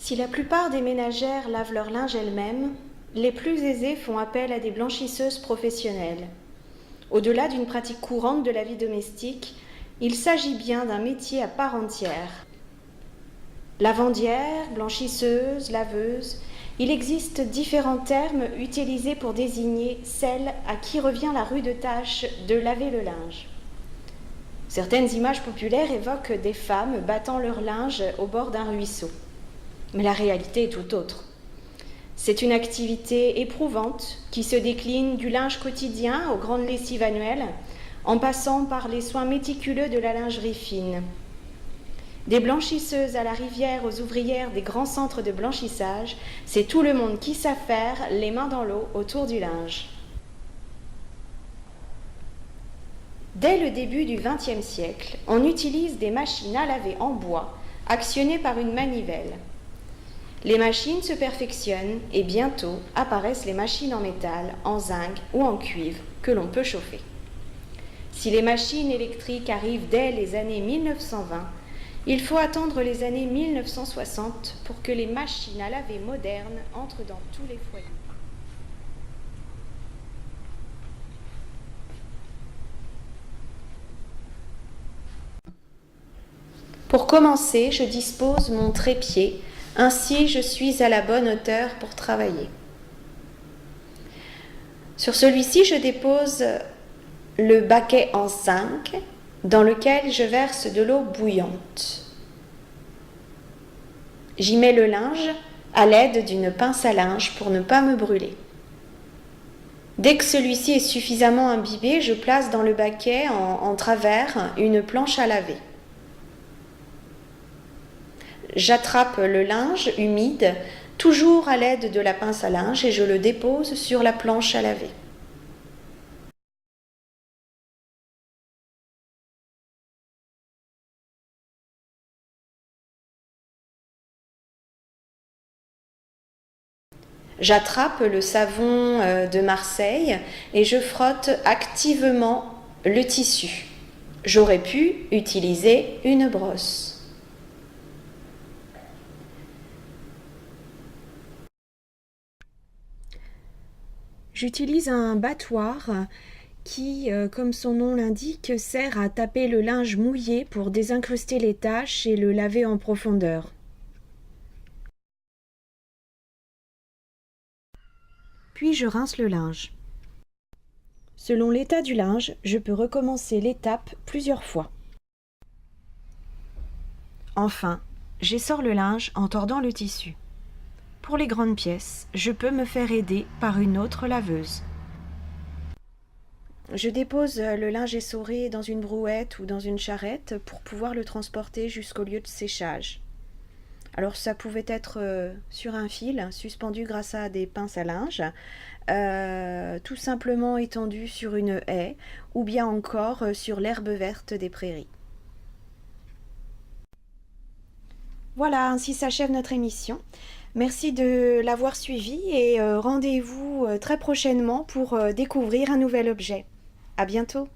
Si la plupart des ménagères lavent leur linge elles-mêmes, les plus aisées font appel à des blanchisseuses professionnelles. Au-delà d'une pratique courante de la vie domestique, il s'agit bien d'un métier à part entière. Lavandière, blanchisseuse, laveuse, il existe différents termes utilisés pour désigner celle à qui revient la rude tâche de laver le linge. Certaines images populaires évoquent des femmes battant leur linge au bord d'un ruisseau. Mais la réalité est tout autre. C'est une activité éprouvante qui se décline du linge quotidien aux grandes lessives annuelles, en passant par les soins méticuleux de la lingerie fine. Des blanchisseuses à la rivière aux ouvrières des grands centres de blanchissage, c'est tout le monde qui s'affaire les mains dans l'eau autour du linge. Dès le début du XXe siècle, on utilise des machines à laver en bois, actionnées par une manivelle. Les machines se perfectionnent et bientôt apparaissent les machines en métal, en zinc ou en cuivre que l'on peut chauffer. Si les machines électriques arrivent dès les années 1920, il faut attendre les années 1960 pour que les machines à laver modernes entrent dans tous les foyers. Pour commencer, je dispose mon trépied, ainsi je suis à la bonne hauteur pour travailler. Sur celui-ci, je dépose le baquet en zinc dans lequel je verse de l'eau bouillante. J'y mets le linge à l'aide d'une pince à linge pour ne pas me brûler. Dès que celui-ci est suffisamment imbibé, je place dans le baquet en travers une planche à laver. J'attrape le linge humide, toujours à l'aide de la pince à linge, et je le dépose sur la planche à laver. J'attrape le savon de Marseille et je frotte activement le tissu. J'aurais pu utiliser une brosse. J'utilise un battoir qui, comme son nom l'indique, sert à taper le linge mouillé pour désincruster les taches et le laver en profondeur. Puis je rince le linge. Selon l'état du linge, je peux recommencer l'étape plusieurs fois. Enfin, j'essore le linge en tordant le tissu. Pour les grandes pièces, je peux me faire aider par une autre laveuse. Je dépose le linge essoré dans une brouette ou dans une charrette pour pouvoir le transporter jusqu'au lieu de séchage. Alors ça pouvait être sur un fil, suspendu grâce à des pinces à linge, tout simplement étendu sur une haie ou bien encore sur l'herbe verte des prairies. Voilà, ainsi s'achève notre émission. Merci de l'avoir suivi et rendez-vous très prochainement pour découvrir un nouvel objet. À bientôt!